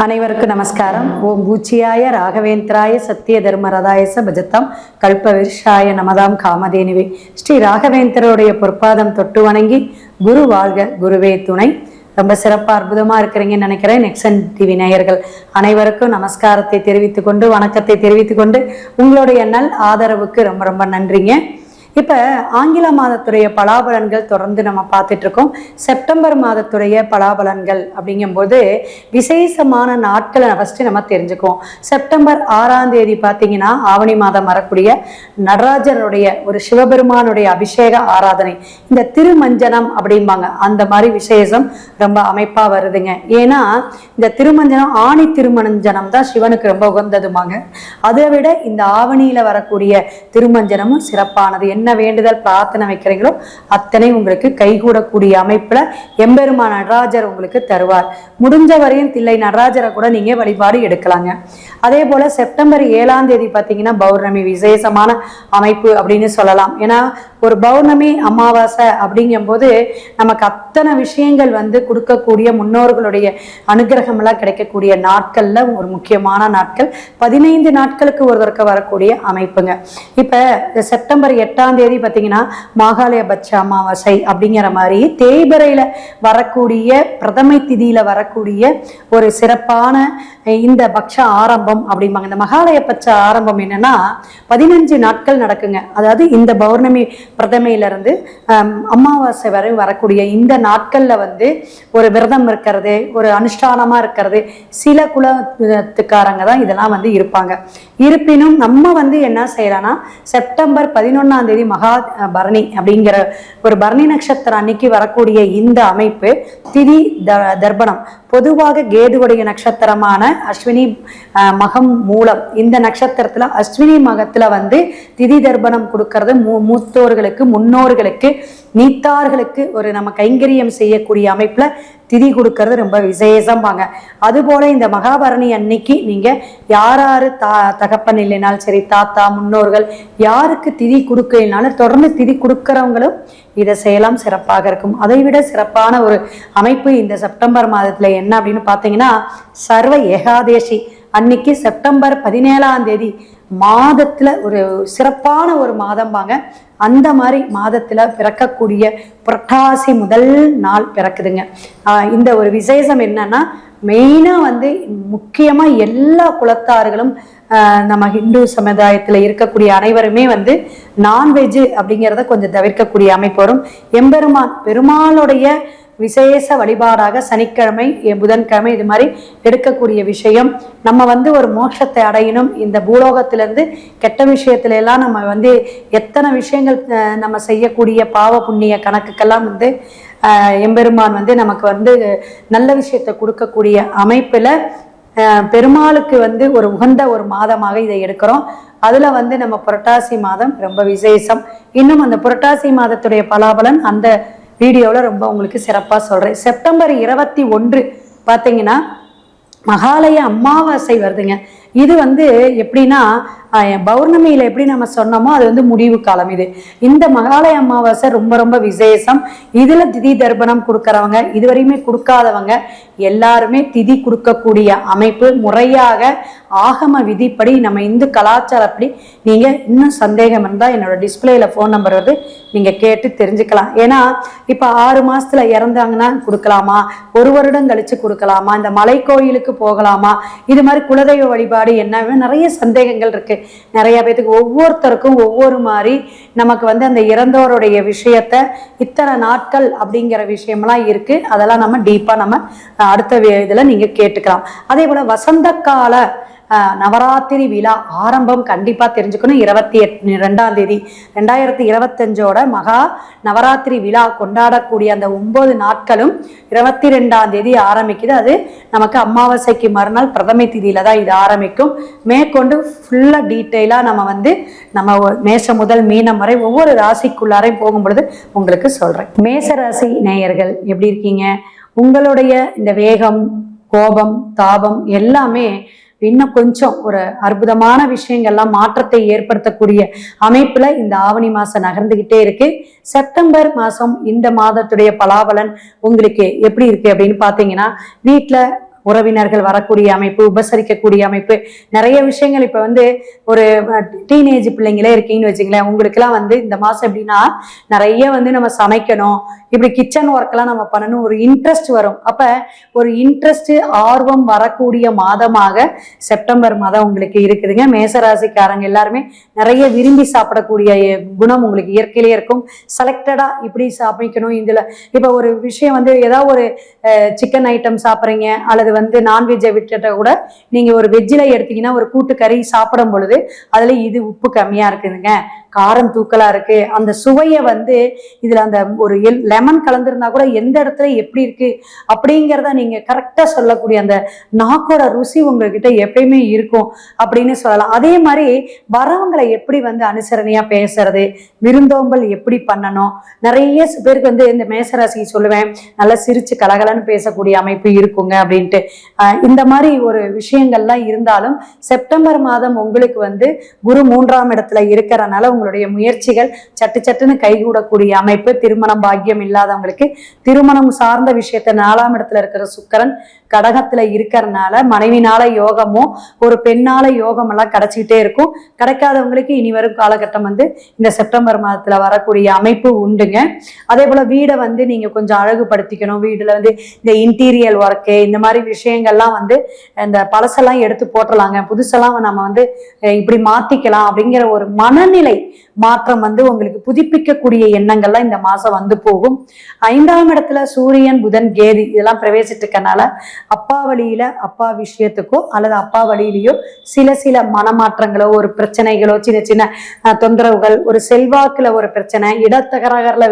அனைவருக்கும் நமஸ்காரம். ஓம் பூச்சியாய ராகவேந்திராய சத்திய தர்மரதாயச பஜத்தம் கல்பவிருஷாய நமதாம் காமதேனுவே. ஸ்ரீ ராகவேந்திரோடைய பொற்பாதம் தொட்டு வணங்கி குரு வாழ்க குருவே துணை. ரொம்ப சிறப்பாக அற்புதமாக இருக்கிறீங்கன்னு நினைக்கிறேன். நெக்ஸன் டிவி நேயர்கள் அனைவருக்கும் நமஸ்காரத்தை தெரிவித்து கொண்டு வணக்கத்தை தெரிவித்து கொண்டு உங்களுடைய நல் ஆதரவுக்கு ரொம்ப ரொம்ப நன்றிங்க. இப்போ ஆங்கில மாதத்துடைய பலாபலன்கள் தொடர்ந்து நம்ம பார்த்துட்டு இருக்கோம். செப்டம்பர் மாதத்துடைய பலாபலன்கள் அப்படிங்கும்போது விசேஷமான நாட்களை ஃபஸ்ட்டு நம்ம தெரிஞ்சுக்குவோம். செப்டம்பர் 6ஆம் தேதி பார்த்தீங்கன்னா ஆவணி மாதம் வரக்கூடிய நடராஜருடைய ஒரு சிவபெருமானுடைய அபிஷேக ஆராதனை, இந்த திருமஞ்சனம் அப்படிம்பாங்க, அந்த மாதிரி விசேஷம் ரொம்ப அமைப்பாக வருதுங்க. ஏன்னா இந்த திருமஞ்சனம் ஆணி திருமஞ்சனம் தான் சிவனுக்கு ரொம்ப உகந்ததுமாங்க. அதை விட இந்த ஆவணியில் வரக்கூடிய திருமஞ்சனமும் சிறப்பானது. என்ன வேண்டுதல் பிரார்த்தனை வைக்கிறீங்களோ அத்தனை உங்களுக்கு கைகூடக்கூடிய அமைப்புல எம்பெருமான் நடராஜர் உங்களுக்கு தருவார். முடிஞ்ச வரையும் தில்லை நடராஜரை கூட நீங்க வழிபாடு எடுக்கலாங்க. அதே போல செப்டம்பர் 7ஆம் தேதி பார்த்தீங்கன்னா பௌர்ணமி, விசேஷமான அமைப்பு அப்படின்னு சொல்லலாம். ஏன்னா ஒரு பௌர்ணமி அமாவாசை அப்படிங்கும் போது நமக்கு அத்தனை விஷயங்கள் கொடுக்கக்கூடிய முன்னோர்களுடைய அனுகிரகம் எல்லாம் கிடைக்கக்கூடிய நாட்கள்ல ஒரு முக்கியமான நாட்கள். 15 நாட்களுக்கு ஒரு தடவை வரக்கூடிய அமைப்புங்க. இப்ப செப்டம்பர் 8ஆம் தேதி பார்த்தீங்கன்னா மாகாலய பட்ச அமாவாசை அப்படிங்கிற மாதிரி தேய்பிறையில வரக்கூடிய பிரதமை திதியில வரக்கூடிய ஒரு சிறப்பான இந்த பட்ச ஆரம்பம் அப்படிம்பாங்க. இந்த மகாலய பட்ச ஆரம்பம் என்னன்னா 15 நாட்கள் நடக்குங்க. அதாவது இந்த பௌர்ணமி பிரதமையிலிருந்து அமாவாசை வரை வரக்கூடிய இந்த நாட்கள்ல ஒரு விரதம் இருக்கிறது, ஒரு அனுஷ்டானமா இருக்கிறது, சில குலத்துக்காரங்க தான் இதெல்லாம் இருப்பாங்க. இருப்பினும் நம்ம என்ன செய்யலாம்னா செப்டம்பர் 11ஆம் தேதி மகா பரணி அப்படிங்கிற ஒரு பரணி நட்சத்திரம் அன்னைக்கு வரக்கூடிய இந்த அமைப்பு திதி தர்ப்பணம். பொதுவாக கேதுவுடைய நட்சத்திரமான அஸ்வினி மகம் மூலம் இந்த நட்சத்திரத்துல அஸ்வினி மகத்துல திதி தர்ப்பணம் கொடுக்கறது மூத்தோர்களுக்கு, முன்னோர்களுக்கு, நீத்தார்களுக்கு ஒரு நம்ம கைங்கரியம் செய்யக்கூடிய அமைப்புல திதி கொடுக்கறது ரொம்ப விசேஷம்பாங்க. அதுபோல இந்த மகாபரணி அன்னைக்கு நீங்க யாராரு தகப்பன் இல்லைனாலும் சரி, தாத்தா முன்னோர்கள் யாருக்கு திதி கொடுக்கலனாலும் தொடர்ந்து திதி கொடுக்கறவங்களும் இதை செய்யலாம், சிறப்பாக இருக்கும். அதை விட சிறப்பான ஒரு அமைப்பு இந்த செப்டம்பர் மாதத்துல என்ன அப்படின்னு பார்த்தீங்கன்னா சர்வ ஏகாதேசி அன்னைக்கு செப்டம்பர் 17ஆம் தேதி மாதத்துல ஒரு சிறப்பான ஒரு மாதம்பாங்க. அந்த மாதிரி மாதத்துல பிறக்கக்கூடிய புரட்டாசி முதல் நாள் பிறக்குதுங்க. இந்த ஒரு விசேஷம் என்னன்னா மெயினா முக்கியமா எல்லா குலத்தார்களும் நம்ம ஹிந்து சமுதாயத்துல இருக்கக்கூடிய அனைவருமே நான்வெஜ் அப்படிங்கிறத கொஞ்சம் தவிர்க்கக்கூடிய அமைப்பு வரும். எம்பெருமான் பெருமாளுடைய விசேஷ வழிபாடாக சனிக்கிழமை, புதன்கிழமை இது மாதிரி எடுக்கக்கூடிய விஷயம். நம்ம ஒரு மோட்சத்தை அடையணும். இந்த பூலோகத்திலேருந்து கெட்ட விஷயத்துல எல்லாம் நம்ம எத்தனை விஷயங்கள் நம்ம செய்யக்கூடிய பாவ புண்ணிய கணக்குக்கெல்லாம் எம்பெருமான் நமக்கு நல்ல விஷயத்தை கொடுக்கக்கூடிய அமைப்புல பெருமாளுக்கு ஒரு உகந்த ஒரு மாதமாக இதை எடுக்கிறோம். அதுல நம்ம புரட்டாசி மாதம் ரொம்ப விசேஷம். இன்னும் அந்த புரட்டாசி மாதத்துடைய பலாபலன் அந்த வீடியோவில் ரொம்ப உங்களுக்கு சிறப்பாக சொல்கிறேன். செப்டம்பர் 21 பார்த்தீங்கன்னா மகாலய அமாவாசை வருதுங்க. இது எப்படின்னா பௌர்ணமியில எப்படி நம்ம சொன்னோமோ அது முடிவு காலம். இந்த மகாலய அமாவாசை ரொம்ப ரொம்ப விசேஷம். இதுல திதி தர்ப்பணம் கொடுக்கறவங்க, இதுவரையுமே கொடுக்காதவங்க எல்லாருமே திதி கொடுக்கக்கூடிய அமைப்பு. முறையாக ஆகம விதிப்படி நம்ம இந்து கலாச்சாரப்படி நீங்க இன்னும் சந்தேகம் இருந்தா என்னோட டிஸ்பிளேல போன் நம்பர் நீங்க கேட்டு தெரிஞ்சுக்கலாம். ஏன்னா இப்ப 6 மாசத்துல இறந்தாங்கன்னா கொடுக்கலாமா, 1 வருடம் கழிச்சு கொடுக்கலாமா, இந்த மலை கோயிலுக்கு போகலாமா, இது மாதிரி குலதெய்வ வழிபாடு என்ன, நிறைய சந்தேகங்கள் இருக்கு. நிறைய பேத்துக்கு ஒவ்வொருத்தருக்கும் ஒவ்வொரு மாதிரி நமக்கு அந்த இறந்தோருடைய விஷயத்த இத்தனை நாட்கள் அப்படிங்கிற விஷயம்லாம் இருக்கு. அதெல்லாம் நம்ம டீப்பா நம்ம அடுத்த இதுல நீங்க கேட்டுக்கலாம். அதே போல வசந்த கால நவராத்திரி விழா ஆரம்பம் கண்டிப்பா தெரிஞ்சுக்கணும். 22ஆம் தேதி 2025 மகா நவராத்திரி விழா கொண்டாடக்கூடிய அந்த 9 நாட்களும் 22ஆம் தேதி ஆரம்பிக்குது. அது நமக்கு அமாவாசைக்கு மறுநாள் பிரதமை திதியில தான் இது ஆரம்பிக்கும். மேற்கொண்டு ஃபுல்லா டீட்டெயிலா நம்ம மேஷம் முதல் மீனம் வரை ஒவ்வொரு ராசிக்குள்ளாரையும் போகும் பொழுது உங்களுக்கு சொல்றேன். மேச ராசி நேயர்கள் எப்படி இருக்கீங்க? உங்களுடைய இந்த வேகம், கோபம், தாபம் எல்லாமே இன்னும் கொஞ்சம் ஒரு அற்புதமான விஷயங்கள்லாம் மாற்றத்தை ஏற்படுத்தக்கூடிய அமைப்புல இந்த ஆவணி மாசம் நகர்ந்துகிட்டே இருக்கு. செப்டம்பர் மாசம் இந்த மாதத்துடைய பலாபலன் உங்களுக்கு எப்படி இருக்கு அப்படின்னு பாத்தீங்கன்னா, வீட்டுல உறவினர்கள் வரக்கூடிய அமைப்பு, உபசரிக்கக்கூடிய அமைப்பு, நிறைய விஷயங்கள். இப்ப வந்து ஒரு டீனேஜ் பிள்ளைங்களே இருக்கீங்கன்னு வச்சுங்களேன், உங்களுக்கு எல்லாம் வந்து இந்த மாசம் எப்படின்னா நிறைய வந்து நம்ம சமைக்கணும், இப்படி கிச்சன் ஒர்க் எல்லாம் நம்ம பண்ணணும், ஒரு இன்ட்ரெஸ்ட் வரும். அப்ப ஒரு இன்ட்ரெஸ்ட் ஆர்வம் வரக்கூடிய மாதமாக செப்டம்பர் மாதம் உங்களுக்கு இருக்குதுங்க. மேசராசிக்காரங்க எல்லாருமே நிறைய விரும்பி சாப்பிடக்கூடிய குணம் உங்களுக்கு இயற்கையிலே இருக்கும். செலக்டடா இப்படி சமைக்கணும். இதுல இப்ப ஒரு விஷயம் வந்து ஏதாவது ஒரு சிக்கன் ஐட்டம் சாப்பிட்றீங்க, அல்லது வந்து நான்வெஜ்ஜை விட்டுட்ட கூட நீங்க ஒரு வெஜ்ஜில் எடுத்தீங்கன்னா ஒரு கூட்டுக்கறி சாப்பிடும் பொழுது அதுல இது உப்பு கம்மியா இருக்குதுங்க, காரம் தூக்கலா இருக்கு, அந்த சுவையை வந்து இதுல அந்த ஒரு லெமன் கலந்துருந்தா கூட எந்த இடத்துல எப்படி இருக்கு அப்படிங்கிறத நீங்க கரெக்டா சொல்லக்கூடிய அந்த நாக்கோட ருசி உங்ககிட்ட எப்பயுமே இருக்கும் அப்படின்னு சொல்லலாம். அதே மாதிரி வரவங்களை எப்படி வந்து அனுசரணையா பேசுறது, விருந்தோம்பல் எப்படி பண்ணணும். நிறைய பேருக்கு வந்து இந்த மேசராசி சொல்லுவேன், நல்லா சிரிச்சு கலகலன்னு பேசக்கூடிய அமைப்பு இருக்குங்க அப்படின்ட்டு. இந்த மாதிரி ஒரு விஷயங்கள்லாம் இருந்தாலும் செப்டம்பர் மாதம் உங்களுக்கு வந்து குரு 3ஆம் இடத்துல இருக்கிறனால உங்களுடைய முயற்சிகள் சட்டு சட்டுன்னு கைகூடக்கூடிய அமைப்பு. திருமணம் பாக்கியம் இல்லாதவங்களுக்கு திருமணம் சார்ந்த விஷயத்த 4ஆம் இடத்துல இருக்கிற சுக்கிரன் கடகத்துல இருக்கிறதுனால மனைவினால யோகமோ ஒரு பெண்ணால யோகம் எல்லாம் கிடைச்சிக்கிட்டே இருக்கும். கிடைக்காதவங்களுக்கு இனி வரும் காலகட்டம் வந்து இந்த செப்டம்பர் மாதத்துல வரக்கூடிய அமைப்பு உண்டுங்க. அதே போல வீடை வந்து நீங்க கொஞ்சம் அழகுபடுத்திக்கணும். வீடுல வந்து இந்த இன்டீரியல் ஒர்க்கு இந்த மாதிரி விஷயங்கள்லாம் வந்து இந்த பழசெல்லாம் எடுத்து போட்டுடலாங்க, புதுசெல்லாம் நம்ம வந்து இப்படி மாத்திக்கலாம் அப்படிங்கிற ஒரு மனநிலை மாற்றம் வந்து உங்களுக்கு புதுப்பிக்கக்கூடிய எண்ணங்கள்லாம் இந்த மாசம் வந்து போகும். 5ஆம் இடத்துல சூரியன் புதன் கேது இதெல்லாம் பிரவேசிட்டு இருக்கனால அப்பா வழியில அப்பா விஷயத்துக்கோ அல்லது அப்பா வழியிலையோ சில மனமாற்றங்களோ ஒரு பிரச்சனைகளோ சின்ன சின்ன தொந்தரவுகள், ஒரு செல்வாக்குல ஒரு பிரச்சனை, இடத்தகராறுல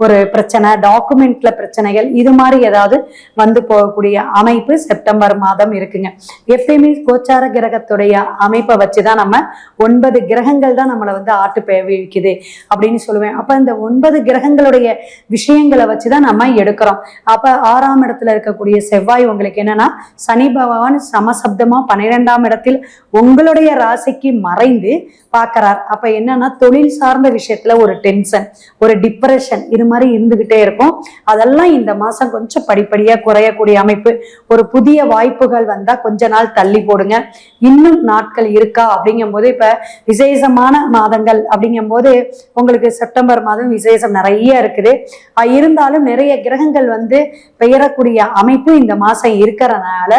ஒரு பிரச்சனை, டாக்குமெண்ட்ல பிரச்சனைகள், இது மாதிரி ஏதாவது வந்து போகக்கூடிய அமைப்பு செப்டம்பர் மாதம் இருக்குங்க. எப்பயுமே கோச்சார கிரகத்துடைய அமைப்பை வச்சுதான் நம்ம 9 கிரகங்கள் தான் நம்மளை வந்து ஆட்டு வைக்குது அப்படின்னு சொல்லுவேன். அப்ப இந்த 9 கிரகங்களுடைய விஷயங்களை வச்சுதான் நம்ம எடுக்கிறோம். அப்ப 6ஆம் இடத்துல இருக்கக்கூடிய செவ்வாய் உங்களுக்கு என்னன்னா சனி பகவான் சமசப்தமா 12ஆம் இடத்தில் உங்களுடைய ராசிக்கு மறைந்து பார்க்கிறார். அப்ப என்னன்னா தொழில் சார்ந்த விஷயத்துல ஒரு டென்ஷன், ஒரு டிப்ரெஷன் இது மாதிரி இருந்துகிட்டே இருக்கும். அதெல்லாம் இந்த மாசம் கொஞ்சம் படிப்படியா குறையக்கூடிய அமைப்பு. ஒரு புதிய வாய்ப்புகள் வந்தா கொஞ்ச நாள் தள்ளி போடுங்க. இன்னும் நாட்கள் இருக்கா அப்படிங்கும் போது இப்ப விசேஷமான மாதங்கள் அப்படிங்கும் போது உங்களுக்கு செப்டம்பர் மாதம் விசேஷம் நிறைய இருக்குது. இருந்தாலும் நிறைய கிரகங்கள் வந்து பெயரக்கூடிய அமைப்பு இந்த மாசம் இருக்கிறதுனால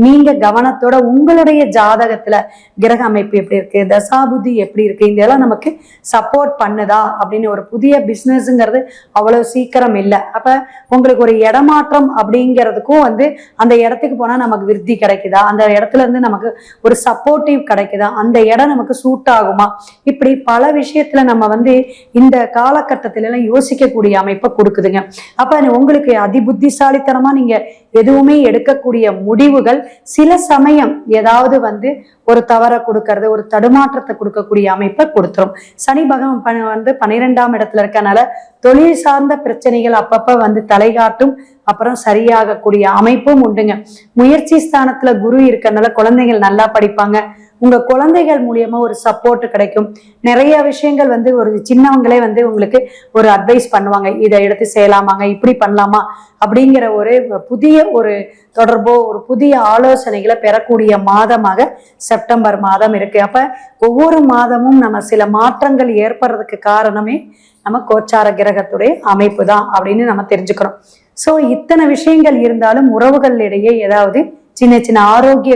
நீங்க கவனத்தோட உங்களுடைய ஜாதகத்துல கிரக அமைப்பு எப்படி இருக்கு, தசாபுதி எப்படி இருக்கு, இதெல்லாம் நமக்கு சப்போர்ட் பண்ணுதா அப்படின்னு. ஒரு புதிய பிசினஸ்ங்கிறது அவ்வளவு சீக்கிரம் இல்லை. அப்ப உங்களுக்கு ஒரு இடமாற்றம் அப்படிங்கிறதுக்கும் வந்து அந்த இடத்துக்கு போனா நமக்கு விருத்தி கிடைக்குதா, அந்த இடத்துல இருந்து நமக்கு ஒரு சப்போர்ட்டிவ் கிடைக்குதா, அந்த இடம் நமக்கு சூட் ஆகுமா, இப்படி பல விஷயத்துல நம்ம வந்து இந்த காலகட்டத்தில எல்லாம் யோசிக்கக்கூடிய அமைப்பை கொடுக்குதுங்க. அப்ப உங்களுக்கு அதிபுத்திசாலித்தனமா நீங்க எதுவுமே எடுக்கக்கூடிய முடிவுகள் சில சமயம் ஏதாவது வந்து ஒரு தவறை கொடுக்கறது, ஒரு தடுமாற்றத்தை கொடுக்கக்கூடிய அமைப்பை கொடுத்துரும். சனி பகவான் வந்து 12ஆம் இடத்துல இருக்கனால தொழில் சார்ந்த பிரச்சனைகள் அப்பப்ப வந்து தலைகாட்டும், அப்புறம் சரியாகக்கூடிய அமைப்பும் உண்டுங்க. முயற்சி ஸ்தானத்துல குரு இருக்கறனால குழந்தைகள் நல்லா படிப்பாங்க. உங்க குழந்தைகள் மூலியமா ஒரு சப்போர்ட் கிடைக்கும். நிறைய விஷயங்கள் வந்து ஒரு சின்னவங்களே வந்து உங்களுக்கு ஒரு அட்வைஸ் பண்ணுவாங்க, இதை எடுத்து செய்யலாமாங்க, இப்படி பண்ணலாமா அப்படிங்கிற ஒரு புதிய ஒரு தொடர்போ ஒரு புதிய ஆலோசனைகளை பெறக்கூடிய மாதமாக செப்டம்பர் மாதம் இருக்கு. அப்ப ஒவ்வொரு மாதமும் நம்ம சில மாற்றங்கள் ஏற்படுறதுக்கு காரணமே நம்ம கோச்சார கிரகத்துடைய அமைப்பு தான் அப்படின்னு நம்ம தெரிஞ்சுக்கிறோம். சோ இத்தனை விஷயங்கள் இருந்தாலும் உறவுகளிடையே ஏதாவது சின்ன சின்ன ஆரோக்கிய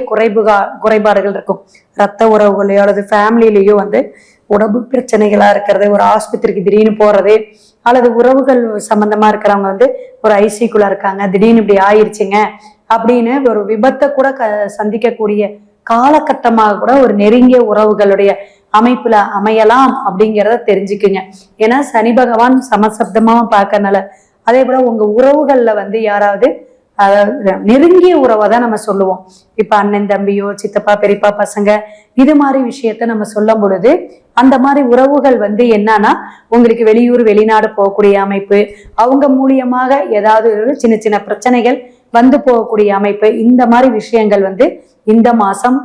குறைபாடுகள் இருக்கும். ரத்த உறவுகளையோ அல்லது ஃபேமிலியிலேயோ வந்து உடம்பு பிரச்சனைகளா இருக்கிறது, ஒரு ஆஸ்பத்திரிக்கு திடீர்னு போறது, அல்லது உறவுகள் சம்பந்தமா இருக்கிறவங்க வந்து ஒரு ஐசிக்குள்ள இருக்காங்க, திடீர்னு இப்படி ஆயிடுச்சுங்க அப்படின்னு ஒரு விபத்தை கூட சந்திக்கக்கூடிய காலகட்டமாக கூட ஒரு நெருங்கிய உறவுகளுடைய அமைப்புல அமையலாம் அப்படிங்கிறத தெரிஞ்சுக்குங்க. ஏன்னா சனி பகவான் சமசப்தமா பார்க்கறனால. அதே போல உங்க உறவுகள்ல வந்து யாராவது நெருங்கிய உறவை தான் நம்ம சொல்லுவோம். இப்ப அண்ணன் தம்பியோ சித்தப்பா பெரியப்பா பசங்க இது மாதிரி விஷயத்த நம்ம சொல்லும் பொழுது அந்த மாதிரி உறவுகள் வந்து என்னன்னா உங்களுக்கு வெளியூர் வெளிநாடு போகக்கூடிய அமைப்பு, அவங்க மூலியமாக ஏதாவது சின்ன சின்ன பிரச்சனைகள் வந்து போகக்கூடிய அமைப்பு, இந்த மாதிரி விஷயங்கள் வந்து இந்த மாசம்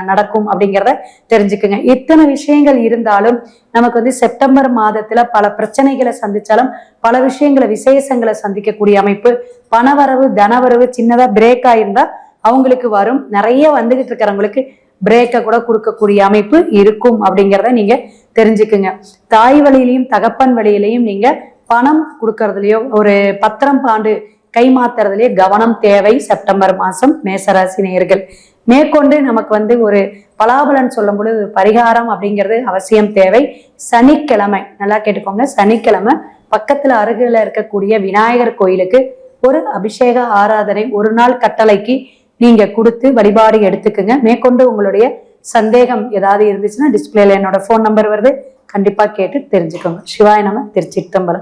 நடக்கும் அப்படிங்கிறத தெரிஞ்சுக்குங்க. எத்தனை விஷயங்கள் இருந்தாலும் நமக்கு வந்து செப்டம்பர் மாதத்துல பல பிரச்சனைகளை சந்திச்சாலும் பல விஷயங்களை விசேஷங்களை சந்திக்கக்கூடிய அமைப்பு. பணவரவு தனவரவு சின்னதா பிரேக் ஆயிருந்தா அவங்களுக்கு வரும். நிறைய வந்துகிட்டு இருக்கிறவங்களுக்கு பிரேக்கை கூட கொடுக்கக்கூடிய அமைப்பு இருக்கும் அப்படிங்கிறத நீங்க தெரிஞ்சுக்குங்க. தாய் வழியிலையும் தகப்பன் வழியிலையும் நீங்க பணம் கொடுக்கறதுலயோ ஒரு பத்திரம் பாண்டு கைமாத்துறதுலயே கவனம் தேவை. செப்டம்பர் மாசம் மேசராசி நேயர்கள். மேற்கொண்டு நமக்கு ஒரு பலாபலன் சொல்லும் பொழுது பரிகாரம் அப்படிங்கிறது அவசியம் தேவை. சனிக்கிழமை நல்லா கேட்டுக்கோங்க, சனிக்கிழமை பக்கத்துல அருகில இருக்கக்கூடிய விநாயகர் கோயிலுக்கு ஒரு அபிஷேக ஆராதனை ஒரு நாள் கட்டளைக்கு நீங்க கொடுத்து வழிபாடு எடுத்துக்குங்க. மேற்கொண்டு உங்களுடைய சந்தேகம் ஏதாவது இருந்துச்சுன்னா டிஸ்பிளேல என்னோட போன் நம்பர் வருது, கண்டிப்பா கேட்டு தெரிஞ்சுக்கோங்க. சிவாய நம. திருச்சிற்றம்பலம்.